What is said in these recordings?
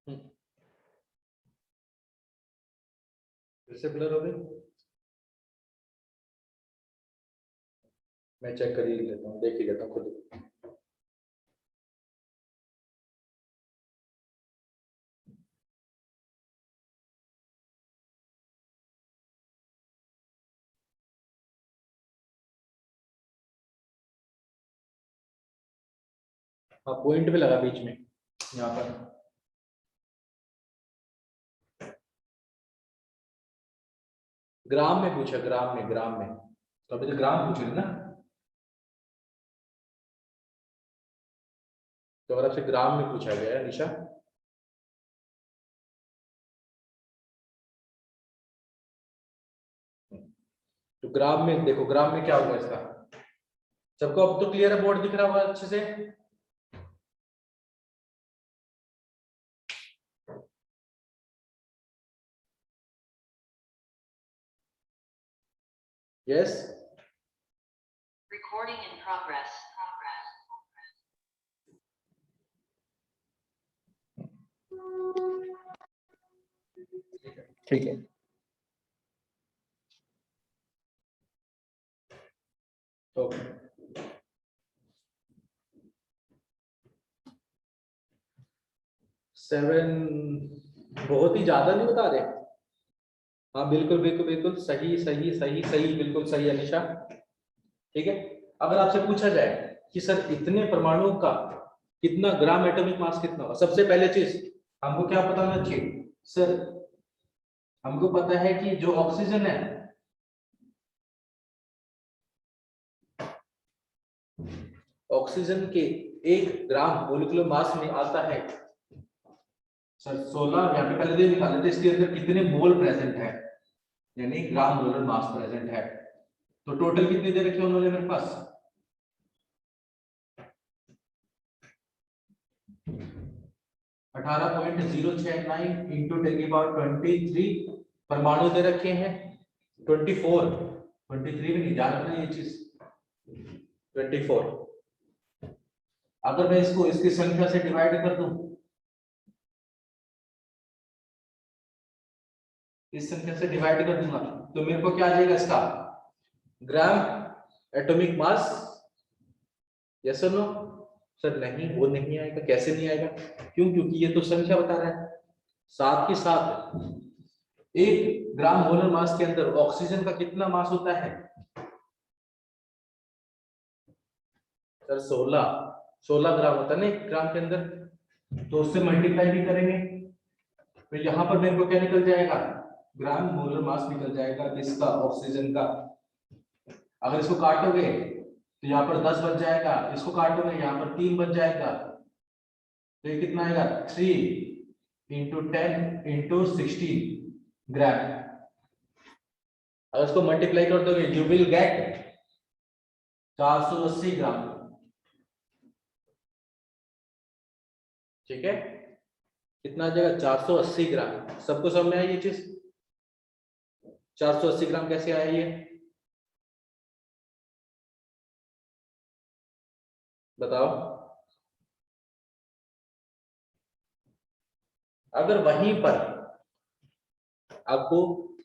फिर से ब्लर हो गई। मैं चेक कर ही लेता हूँ, देख ही लेता हूँ खुद। हाँ, पॉइंट भी लगा बीच में यहाँ पर। ग्राम में पूछा, ग्राम में, ग्राम में। तो अभी तो ग्राम पूछ रहे ना, तो अगर आपसे ग्राम में पूछा गया है निशा, तो ग्राम में देखो, ग्राम में क्या होगा इसका। सबको अब तो क्लियर है, बोर्ड दिख रहा होगा अच्छे से। Yes, Recording in progress. ठीक है। तो 7 बहुत ही ज्यादा नहीं बता रहे। हाँ बिल्कुल बिल्कुल बिल्कुल सही सही सही सही, बिल्कुल सही अनिशा। ठीक है, अगर आपसे पूछा जाए कि सर इतने परमाणुओं का कितना ग्राम एटॉमिक मास कितना होगा, सबसे पहले चीज हमको क्या पता होना चाहिए सर। हमको पता है कि जो ऑक्सीजन है, ऑक्सीजन के 1 ग्राम मोलिकुलर मास में आता है सर 16, यहाँ पे पहले दे निकाले थे, इसके अंदर कितने मोल प्रेजेंट है, यानी ग्राम मोलर मास प्रेजेंट है। तो टोटल कितने दे रखे उन्होंने मेरे पास, 18.069 इंटू 10⁻23 परमाणु दे रखे हैं। 23 भी नहीं, ध्यान रखना ये चीज, 24। अगर मैं इसको इसकी संख्या से डिवाइड कर दूं, इस संख्या से डिवाइड कर दूंगा, तो मेरे को क्या आ जाएगा इसका ग्राम एटॉमिक मास। यस और नो सर? नहीं, वो नहीं आएगा। कैसे नहीं आएगा? क्यों? क्योंकि ये तो संख्या बता रहा है। साथ ही साथ 1 ग्राम मोलर मास के अंदर ऑक्सीजन का कितना मास होता है सर? 16 ग्राम होता है ना 1 ग्राम के अंदर, तो उससे मल्टीप्लाई भी करेंगे, तो यहां पर मेरे को क्या निकल जाएगा, ग्राम मोलर मास निकल जाएगा किसका, ऑक्सीजन का। अगर इसको काटोगे तो यहाँ पर 10 बच जाएगा, इसको काटोगे यहाँ पर 3 बच जाएगा, तो ये कितना आएगा 3 इंटू 10 इंटू 16 ग्राम। अगर इसको मल्टीप्लाई कर दोगे यू विल गेट 480 ग्राम। ठीक है, कितना आ जाएगा 480 ग्राम। सबको समझ में आई ये चीज? 480 ग्राम कैसे आया ये बताओ। अगर वहीं पर आपको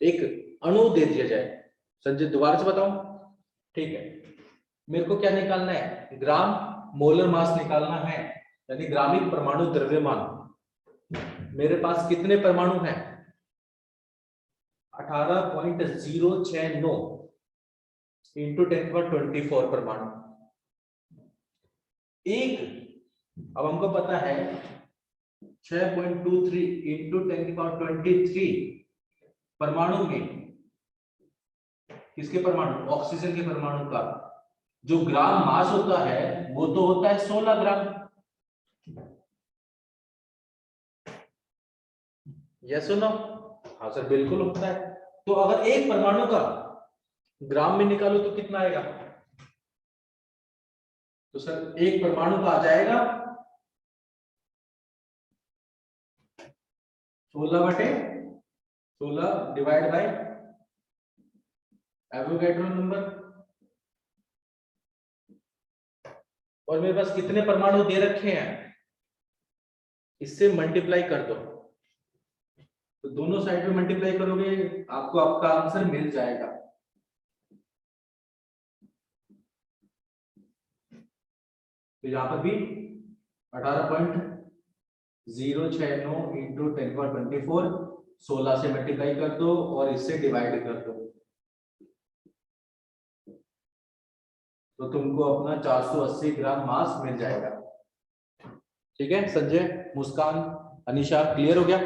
एक अणु दे दिया जाए, संजय दोबारा से बताऊं? ठीक है, मेरे को क्या निकालना है, ग्राम मोलर मास निकालना है, यानी ग्रामीण परमाणु द्रव्यमान। मेरे पास कितने परमाणु हैं? 18.069 इंटू 10⁻24 परमाणु। एक, अब हमको पता है 6.23 इंटू 10⁻23 परमाणु में, किसके परमाणु? ऑक्सीजन के परमाणु का जो ग्राम मास होता है वो तो होता है 16 ग्राम। यस सुनो? हाँ सर बिल्कुल होता है। तो अगर एक परमाणु का ग्राम में निकालो तो कितना आएगा? तो सर एक परमाणु का आ जाएगा 16/16 डिवाइड बाय एवोगैड्रो नंबर। और मेरे पास कितने परमाणु दे रखे हैं, इससे मल्टीप्लाई कर दो। तो दोनों साइड में मल्टीप्लाई करोगे आपको आपका आंसर मिल जाएगा। तो यहाँ पर भी 18.069 इंटू 10^24 16 से मल्टीप्लाई कर दो और इससे डिवाइड कर दो, तो तुमको अपना 480 ग्राम मास मिल जाएगा। ठीक है संजय, मुस्कान, अनीशा, क्लियर हो गया?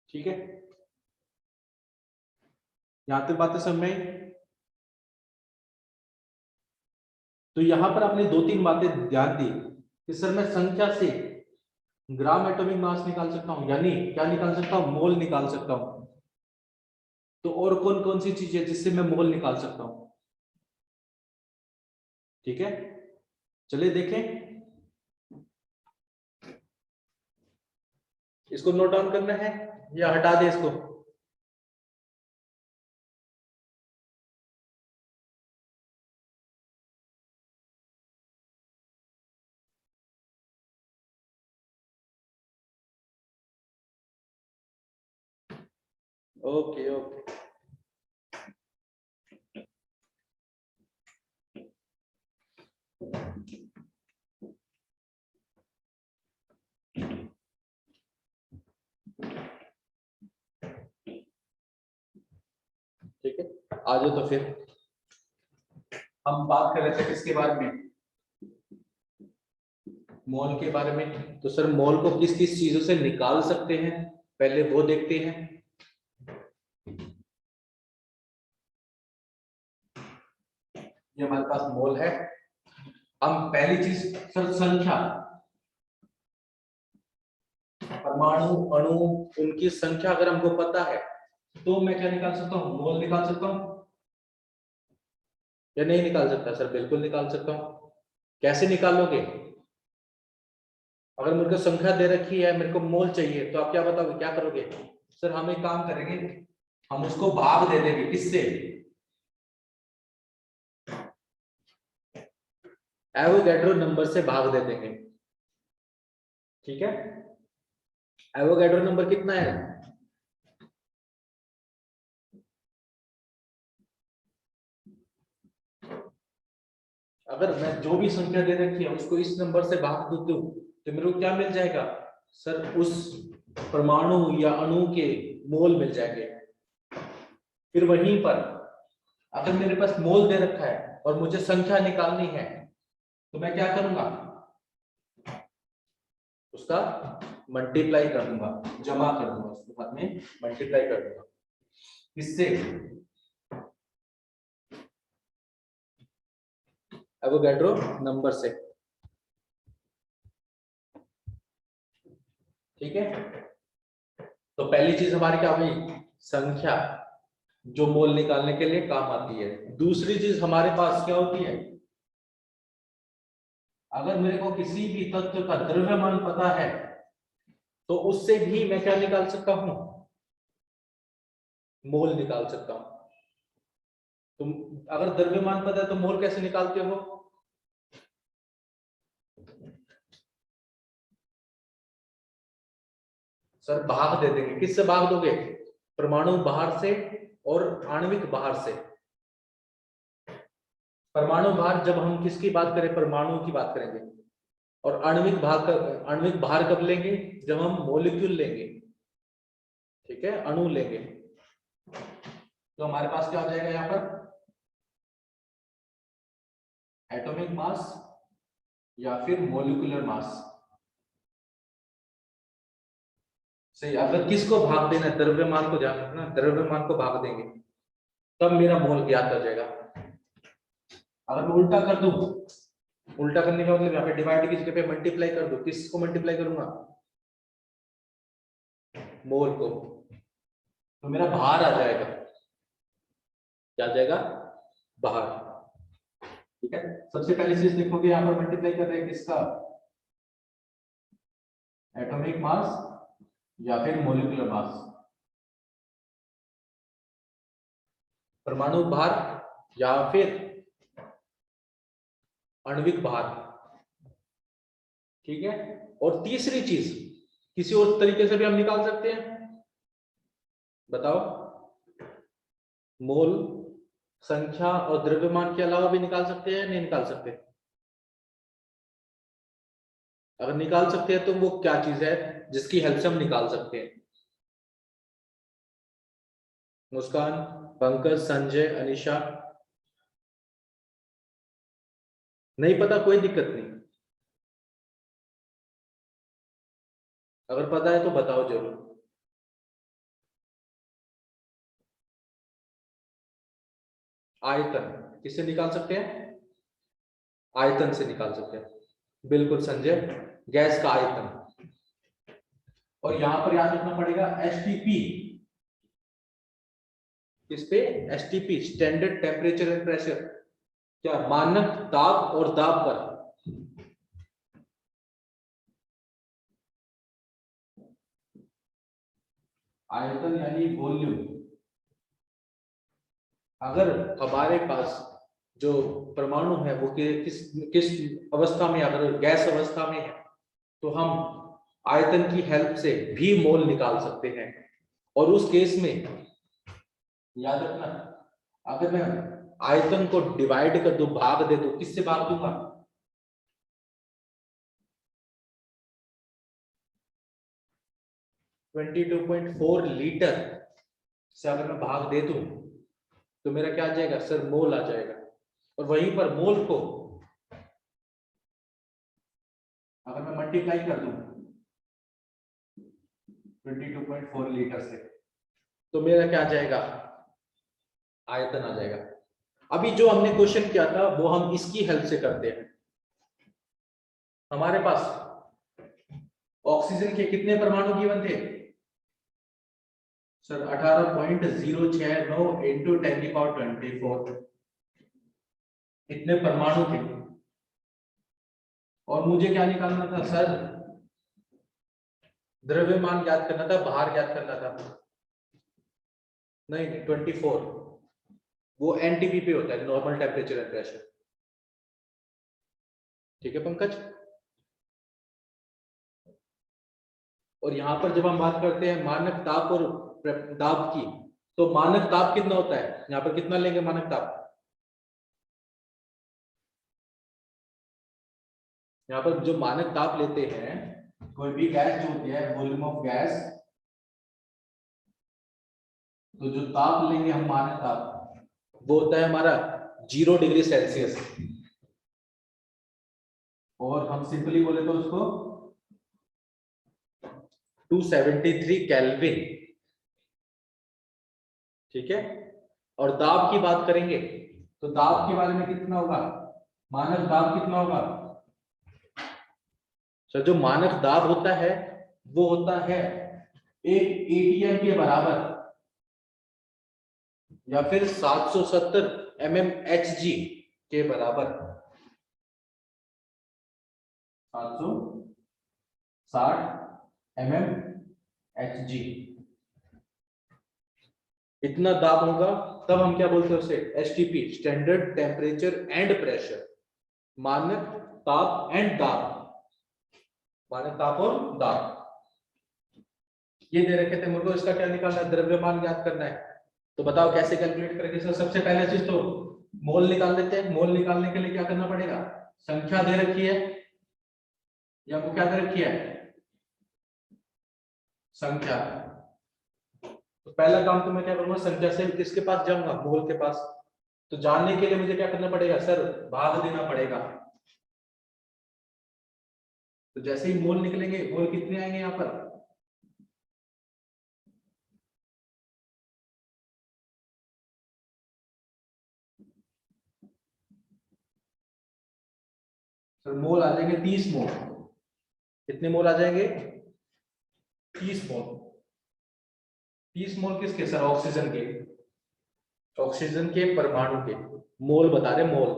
ठीक है, यहां तक बातें समझ में आई? तो यहां पर आपने 2-3 बातें ध्यान दी कि सर मैं संख्या से ग्राम एटॉमिक मास निकाल सकता हूं, यानी क्या निकाल सकता हूं? मोल निकाल सकता हूं। तो और कौन कौन सी चीजें जिससे मैं मोल निकाल सकता हूं? ठीक है, चलिए देखें। इसको नोट डाउन करना है या हटा दे इसको? ओके ओके, ठीक है, आ जाओ। तो फिर हम बात कर रहे थे किसके बारे में? मोल के बारे में। तो सर मोल को किस किस चीजों से निकाल सकते हैं, पहले वो देखते हैं। ये हमारे पास मोल है। हम पहली चीज सर संख्या, परमाणु अणु उनकी संख्या अगर हमको पता है तो मैं क्या निकाल सकता हूँ? मोल निकाल सकता हूँ या नहीं निकाल सकता? सर बिल्कुल निकाल सकता हूँ। कैसे निकालोगे? अगर मेरे को संख्या दे रखी है, मेरे को मोल चाहिए, तो आप क्या बताओगे, क्या करोगे? सर हम एक काम करेंगे, हम उसको भाग दे देंगे। किससे? एवोगैड्रो नंबर से भाग दे देंगे। ठीक है, एवोगैड्रो नंबर कितना है? अगर मैं जो भी संख्या दे रखी है उसको इस नंबर से भाग दूं तो मेरे को क्या मिल जाएगा? सर उस परमाणु या अणु के मोल मिल जाएंगे। फिर वहीं पर अगर मेरे पास मोल दे रखा है और मुझे संख्या निकालनी है तो मैं क्या करूंगा? उसका मल्टीप्लाई कर दूंगा, जमा कर दूंगा, उसके साथ में मल्टीप्लाई कर दूंगा। किससे? एवोगैड्रो नंबर से। ठीक है, तो पहली चीज हमारी क्या हुई? संख्या, जो मोल निकालने के लिए काम आती है। दूसरी चीज हमारे पास क्या होती है? अगर मेरे को किसी भी तत्व का द्रव्यमान पता है तो उससे भी मैं क्या निकाल सकता हूं? मोल निकाल सकता हूं। तुम अगर द्रव्यमान पता है तो मोल कैसे निकालते हो? सर भाग दे देंगे। किससे भाग दोगे? परमाणु बाहर से और आणविक बाहर से। परमाणु भार जब हम किसकी बात करें? परमाणु की बात करेंगे। और आणविक भार आणविक भार कब लेंगे? जब हम मॉलिक्यूल लेंगे। ठीक है, अणु लेंगे। तो हमारे पास क्या हो जाएगा यहाँ पर? एटॉमिक मास या फिर मोलिकुलर मास। सही। अगर किसको भाग देना है? द्रव्यमान को, ध्यान रखना, द्रव्यमान को भाग देंगे तब मेरा मोल ज्ञात हो जाएगा। अगर मैं उल्टा कर दूं, उल्टा करने का मतलब यहाँ पे डिवाइड की जगह पे मल्टीप्लाई कर दो, किसको मल्टीप्लाई करूंगा? मोल को, तो मेरा भार आ जाएगा। क्या आ जाएगा? भार। ठीक है, सबसे पहली चीज देखोगे यहाँ पर मल्टीप्लाई कर रहे हैं किसका? एटॉमिक मास या फिर मोलिकुलर मास। परमाणु भार या फिर आणविक भार। ठीक है। और तीसरी चीज किसी और तरीके से भी हम निकाल सकते हैं, बताओ। मोल संख्या और द्रव्यमान के अलावा भी निकाल सकते हैं, नहीं निकाल सकते? अगर निकाल सकते हैं तो वो क्या चीज है जिसकी हेल्प से हम निकाल सकते हैं? मुस्कान, पंकज, संजय, अनिशा, नहीं पता? कोई दिक्कत नहीं, अगर पता है तो बताओ जरूर। आयतन किससे निकाल सकते हैं? आयतन से निकाल सकते हैं, बिल्कुल संजय, गैस का आयतन। और यहां पर याद रखना पड़ेगा एसटीपी, किस पे? STP, standard temperature and pressure, क्या? मानक ताप और दाब पर। आयतन यानी वॉल्यूम। अगर हमारे पास जो परमाणु है वो किस किस अवस्था में, अगर गैस अवस्था में है तो हम आयतन की हेल्प से भी मोल निकाल सकते हैं। और उस केस में याद रखना, अगर मैं आयतन को डिवाइड कर दूं, भाग दे दूं, किससे भाग दूंगा? ट्वेंटी 22.4 लीटर से अगर मैं भाग दे दूं तो मेरा क्या आ जाएगा सर? मोल आ जाएगा। और वहीं पर मोल को अगर मैं मल्टीप्लाई कर दूं 22.4 लीटर से तो मेरा क्या आ जाएगा? आयतन आ जाएगा। अभी जो हमने क्वेश्चन किया था वो हम इसकी हेल्प से करते हैं। हमारे पास ऑक्सीजन के कितने परमाणु गिवन थे सर? 18.069 इंटू 10⁻²4 इतने परमाणु थे। और मुझे क्या निकालना था सर? द्रव्यमान ज्ञात करना था, भार ज्ञात करना था। नहीं नहीं, 24, वो एनटीपी पे होता है, नॉर्मल टेम्परेचर एंड प्रेशर। ठीक है पंकज। और यहां पर जब हम बात करते हैं मानक ताप और दाब की, तो मानक ताप कितना होता है? यहाँ पर कितना लेंगे मानक ताप? यहाँ पर जो मानक ताप लेते हैं, कोई भी गैस जो होती है, वॉल्यूम ऑफ गैस, तो जो ताप लेंगे हम मानक ताप, वो होता है हमारा 0 डिग्री सेल्सियस। और हम सिंपली बोले तो उसको 273 केल्विन। ठीक है। और दाब की बात करेंगे तो दाब के बारे में कितना होगा? मानक दाब कितना होगा सर? जो मानक दाब होता है वो होता है 1 atm के बराबर, या फिर 770 mmHg के बराबर। 760 mmHg इतना दाब होगा, तब हम क्या बोलते हैं उसे? STP, standard temperature and pressure. मानक ताप एंड दाब, मानक ताप और दाब। ये दे रखे थे मुझको, इसका क्या निकालना है? द्रव्यमान ज्ञात करना है। तो बताओ कैसे कैलकुलेट करेंगे सर? सबसे पहले चीज तो मोल निकाल लेते हैं। मोल निकालने के लिए क्या करना पड़ेगा? संख्या दे रखी है, या वो क्या दे रखी है? संख्या। तो पहला काम तो मैं क्या करूंगा? संख्या से किसके पास जाऊंगा? मोल के पास। तो जानने के लिए मुझे क्या करना पड़ेगा सर? भाग देना पड़ेगा। तो जैसे ही मोल निकलेंगे, मोल कितने आएंगे यहाँ पर? सर मोल आ जाएंगे 30 मोल। कितने मोल आ जाएंगे? 30 मोल। 30 मोल किसके सर? ऑक्सीजन के। ऑक्सीजन के परमाणु के मोल बता रहे, मोल।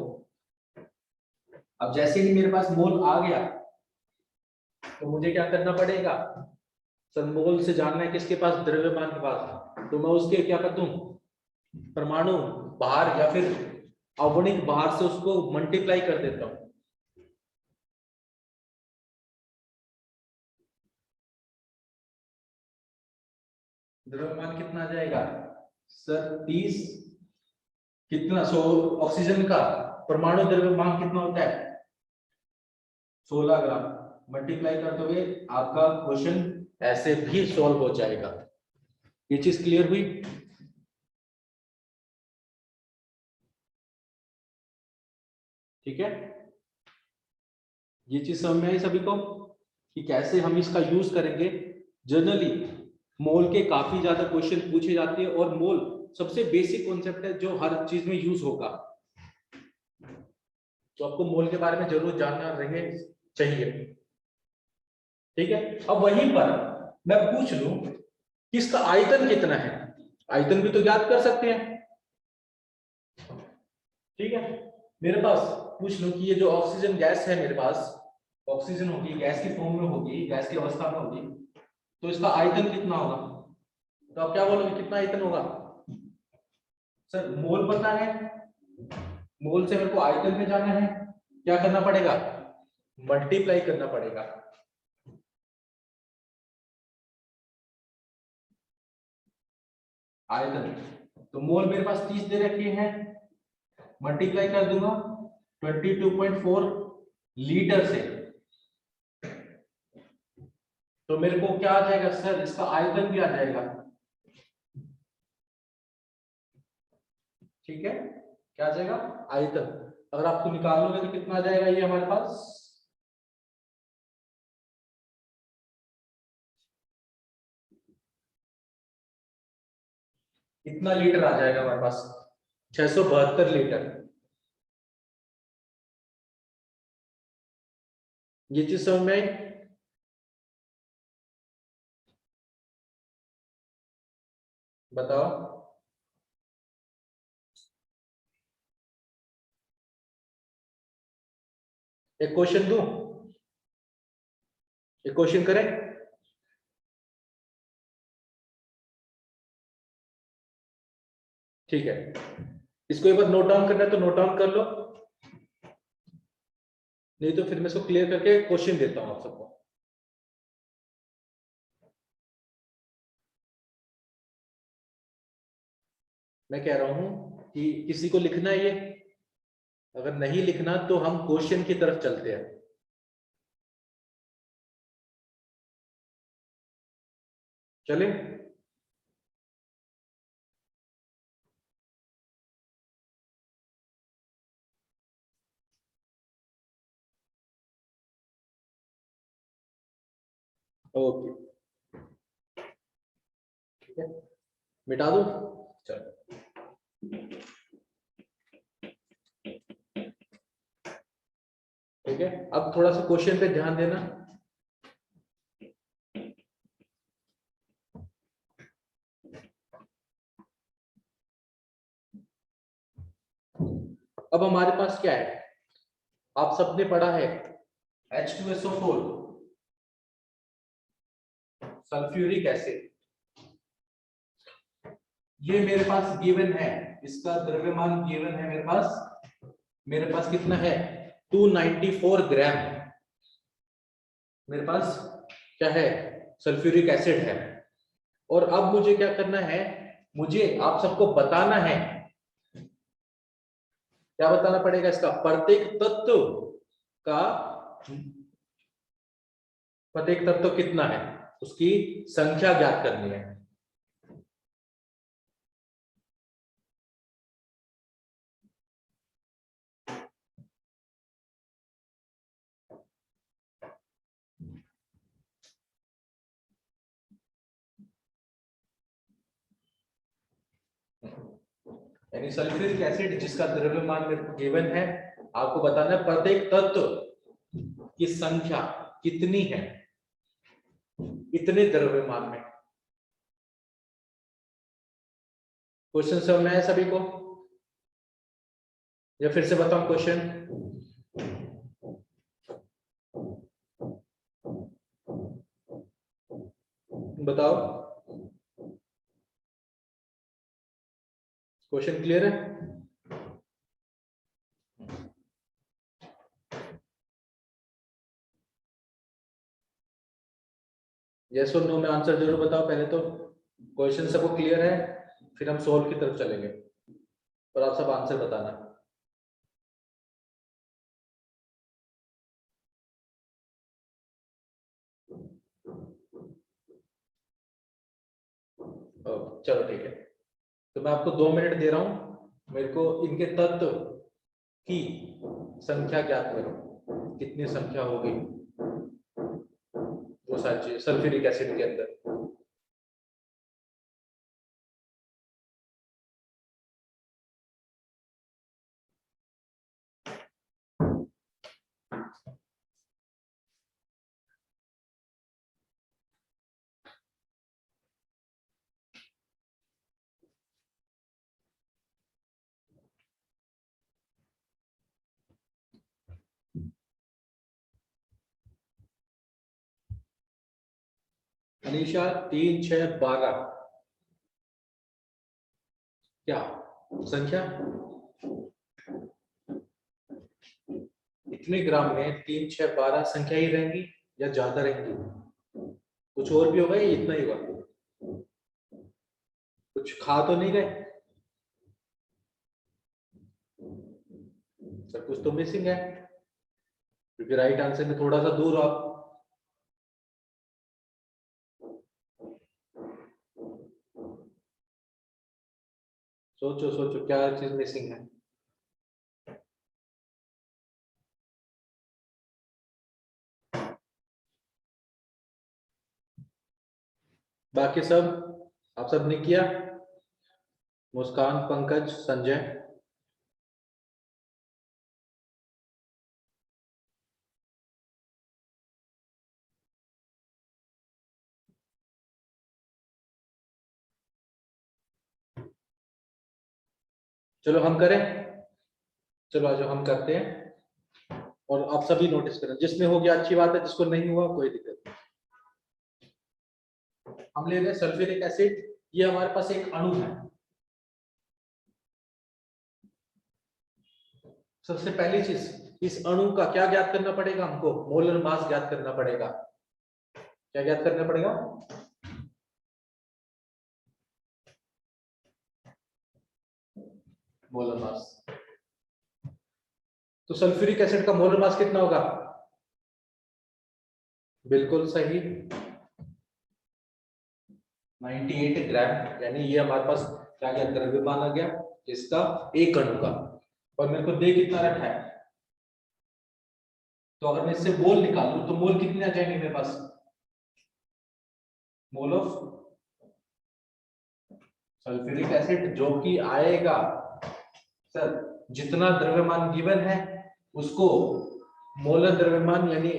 अब जैसे ही मेरे पास मोल आ गया तो मुझे क्या करना पड़ेगा सर? मोल से जानना है किसके पास? द्रव्यमान के पास। तो मैं उसके क्या कर दूं? परमाणु भार या फिर आवणिक भार से उसको मल्टीप्लाई कर देता हूं। द्रव्यमान कितना आ जाएगा सर 30, कितना ऑक्सीजन का परमाणु द्रव्यमान कितना होता है 16 ग्राम। मल्टीप्लाई करते हुए आपका क्वेश्चन ऐसे भी सॉल्व हो जाएगा। ये चीज क्लियर हुई? ठीक है, ये चीज समझ में आई सभी को कि कैसे हम इसका यूज करेंगे। जनरली मोल के काफी ज्यादा क्वेश्चन पूछे जाते हैं और मोल सबसे बेसिक कॉन्सेप्ट है जो हर चीज में यूज होगा, तो आपको मोल के बारे में जरूर जानना रहे चाहिए। ठीक है, अब वहीं पर मैं पूछ लूं कि इसका आयतन कितना है, आयतन भी तो ज्ञात कर सकते हैं। ठीक है, मेरे पास पूछ लो कि ये जो ऑक्सीजन गैस है मेरे पास, ऑक्सीजन होगी गैस की फॉर्म में होगी, गैस की अवस्था में होगी, तो इसका आयतन कितना होगा? तो आप क्या बोलोगे कितना आयतन होगा? सर मोल पता है, मोल से मेरे को आयतन में जाना है, क्या करना पड़ेगा मल्टीप्लाई करना पड़ेगा। आयतन तो मोल मेरे पास 30 दे रखे हैं, मल्टीप्लाई कर दूंगा 22.4 लीटर से, तो मेरे को क्या आ जाएगा सर इसका आयतन भी आ जाएगा। ठीक है, क्या आ जाएगा आयतन, अगर आपको निकालोगे तो कितना आ जाएगा ये हमारे पास कितना लीटर आ जाएगा हमारे पास 672 लीटर। ये चीज समझ में आई? बताओ, एक क्वेश्चन दूं, एक क्वेश्चन करें? ठीक है, इसको एक बार नोट डाउन करना है तो नोट डाउन कर लो, नहीं तो फिर मैं इसको क्लियर करके क्वेश्चन देता हूं आप सबको। मैं कह रहा हूं कि किसी को लिखना है ये, अगर नहीं लिखना तो हम क्वेश्चन की तरफ चलते हैं। चले, ओके, ठीक है, मिटा दो, चलो। ठीक है, अब थोड़ा सा क्वेश्चन पे ध्यान देना। अब हमारे पास क्या है, आप सबने पढ़ा है H2SO4 सल्फ्यूरिक एसिड, ये मेरे पास गिवन है, इसका द्रव्यमान गिवन है मेरे पास कितना है 294 ग्राम मेरे पास क्या है सल्फ्यूरिक एसिड है। और अब मुझे क्या करना है, मुझे आप सबको बताना है, क्या बताना पड़ेगा, इसका का प्रत्येक तत्व कितना है उसकी संख्या ज्ञात करनी है। यानी सल्फ्यूरिक एसिड जिसका द्रव्यमान मेरे को गिवन है, आपको बताना है प्रत्येक तत्व की संख्या कितनी है इतने द्रव्यमान में। क्वेश्चन समझ में आया सभी को, या फिर से बताऊं क्वेश्चन? बताओ, क्वेश्चन क्लियर है? यस और नो में आंसर जरूर बताओ पहले तो। क्वेश्चन सबको क्लियर है? फिर हम सोल्व की तरफ चलेंगे और आप सब आंसर बताना। चलो ठीक है, तो मैं आपको 2 मिनट दे रहा हूं, मेरे को इनके तत्व की संख्या ज्ञात करो, कितनी संख्या होगी वो सारी चीजें सल्फ्यूरिक एसिड के अंदर। अनीशा 3, 6, 12 क्या संख्या? इतने ग्राम में 3, 6, 12 संख्या ही रहेंगी या ज्यादा रहेंगी? कुछ और भी होगा या इतना ही होगा? कुछ खा तो नहीं गए सर? कुछ तो मिसिंग है, क्योंकि राइट आंसर में थोड़ा सा दूर हो आप। सोचो सोचो क्या चीज मिसिंग है। बाकी सब आप सब ने किया? मुस्कान, पंकज, संजय? चलो हम करें, चलो आज हम करते हैं और आप सभी नोटिस करें, जिसमें हो गया अच्छी बात है, जिसको नहीं हुआ कोई दिक्कत नहीं। हम ले रहे हैं सल्फ्यूरिक एसिड, ये हमारे पास एक अणु है। सबसे पहली चीज इस अणु का क्या ज्ञात करना पड़ेगा हमको? मोलर मास ज्ञात करना पड़ेगा। क्या ज्ञात करना पड़ेगा? Molar mass. तो सल्फ्यूरिक एसिड का मोलर मास कितना होगा? बिल्कुल सही, 98 ग्राम। यानी ये हमारे पास क्या क्या द्रव्यमान आ गया इसका, एक अणु का। और मेरे को दे कितना रखा है, तो अगर मैं इससे मोल निकालूं तो मोल कितने आ जाएंगे मेरे पास? मोल ऑफ सल्फ्यूरिक एसिड जो कि आएगा सर, जितना द्रव्यमान गिवन है उसको मोलर द्रव्यमान यानी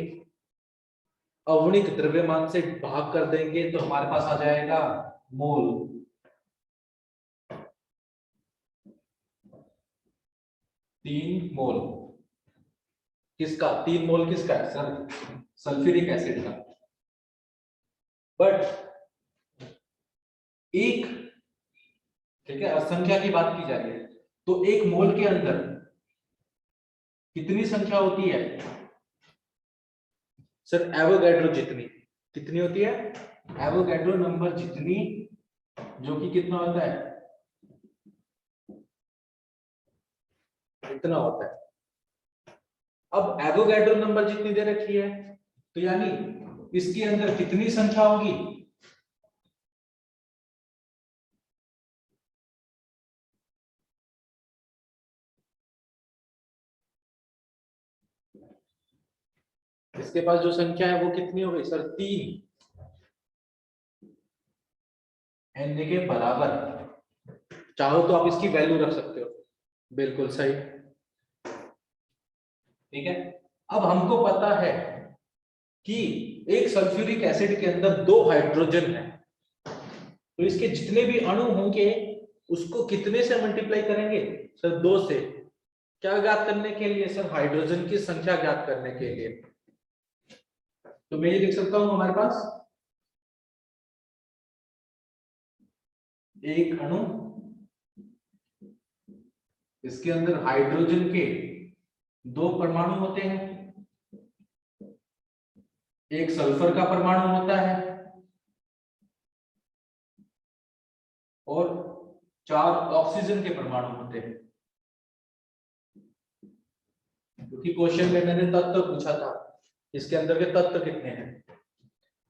अवणिक द्रव्यमान से भाग कर देंगे तो हमारे पास आ जाएगा मोल। 3 मोल किसका? 3 मोल किसका है सर? सल्फ्यूरिक एसिड का। बट एक, ठीक है, संख्या की बात की जा रही है, तो एक मोल के अंदर कितनी संख्या होती है सर? एवोगैड्रो जितनी। कितनी होती है? एवोगैड्रो नंबर जितनी, जो कि कितना होता है? इतना होता है। अब एवोगैड्रो नंबर जितनी दे रखी है, तो यानी इसके अंदर कितनी संख्या होगी? इसके पास जो संख्या है वो कितनी हो गई सर? 3 एन के बराबर। चाहो तो आप इसकी वैल्यू रख सकते हो। बिल्कुल सही, ठीक है। अब हमको पता है कि एक सल्फ्यूरिक एसिड के अंदर 2 हाइड्रोजन है, तो इसके जितने भी अणु होंगे उसको कितने से मल्टीप्लाई करेंगे सर? 2 से। क्या ज्ञात करने के लिए सर? हाइड्रोजन की संख्या ज्ञात करने के लिए। तो मैं ये लिख सकता हूं हमारे पास एक अणु, इसके अंदर हाइड्रोजन के 2 परमाणु होते हैं, एक सल्फर का परमाणु होता है 4 ऑक्सीजन के परमाणु होते हैं, क्योंकि क्वेश्चन में मैंने तत्व पूछा था, इसके अंदर के तत्व कितने हैं।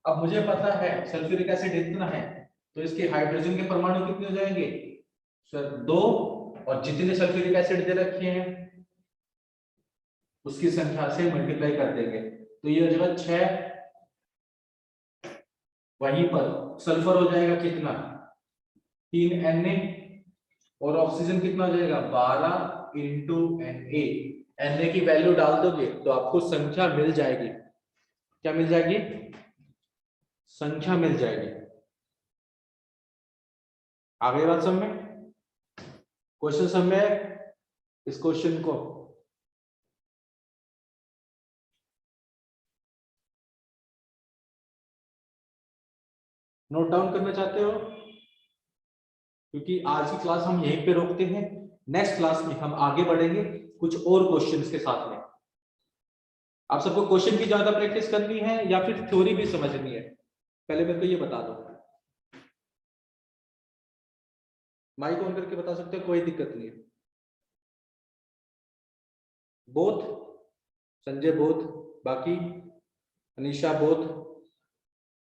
अब मुझे पता है सल्फ्यूरिक एसिड इतना है, तो इसके हाइड्रोजन के परमाणु कितने हो जाएंगे सर 2, और जितने सल्फ्यूरिक एसिड दे रखे हैं उसकी संख्या से मल्टीप्लाई कर देंगे, तो ये हो जाएगा 6। वहीं पर सल्फर हो जाएगा कितना 3 Na, और ऑक्सीजन कितना हो जाएगा 12 इंटू Na। Na की वैल्यू डाल दोगे तो आपको संख्या मिल जाएगी। क्या मिल जाएगी? संख्या मिल जाएगी। आगे बात समझ में? क्वेश्चन समझ में? इस क्वेश्चन को नोट डाउन करना चाहते हो? क्योंकि आज की क्लास हम यहीं पे रोकते हैं, नेक्स्ट क्लास में हम आगे बढ़ेंगे कुछ और क्वेश्चंस के साथ में। आप सबको क्वेश्चन की ज्यादा प्रैक्टिस करनी है या फिर थ्योरी भी समझनी है? पहले मेरे को ये बता दो। माइक ऑन करके बता सकते हो, कोई दिक्कत नहीं है। बोथ, संजय बोथ, बाकी अनीशा बोथ,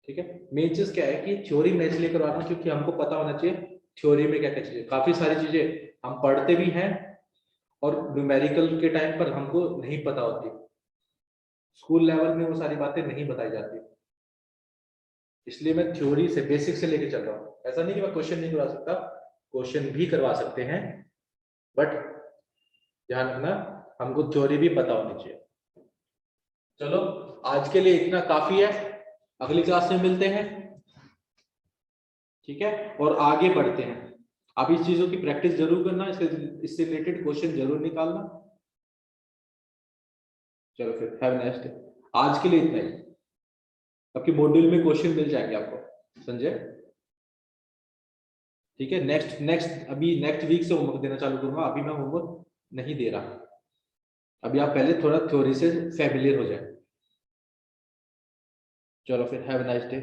ठीक है। मेन चीज क्या है कि थ्योरी मैं इसलिए करवा रहा हूं क्योंकि हमको पता होना चाहिए थ्योरी में क्या क्या चीजें, काफी सारी चीजें हम पढ़ते भी हैं और न्यूमेरिकल के टाइम पर हमको नहीं पता होती, स्कूल लेवल में वो सारी बातें नहीं बताई जाती, इसलिए मैं थ्योरी से बेसिक से लेके चल रहा हूँ। ऐसा नहीं कि मैं क्वेश्चन नहीं करवा सकता, क्वेश्चन भी करवा सकते हैं, बट ध्यान रखना हमको थ्योरी भी पता होनी चाहिए। चलो आज के लिए इतना काफी है, अगली क्लास में मिलते हैं, ठीक है, और आगे बढ़ते हैं। आप इस चीजों की प्रैक्टिस जरूर करना, इससे रिलेटेड क्वेश्चन जरूर निकालना। चलो फिर हैव अ नाइस डे। आज के लिए इतना ही, आपके मॉड्यूल में क्वेश्चन मिल जाएंगे आपको संजय, ठीक है। नेक्स्ट अभी नेक्स्ट वीक से होमवर्क देना चालू करूंगा, अभी मैं होमवर्क नहीं दे रहा, अभी आप पहले थोड़ा थ्योरी से फैमिलियर हो जाए। चलो फिर हैव अ नाइस डे।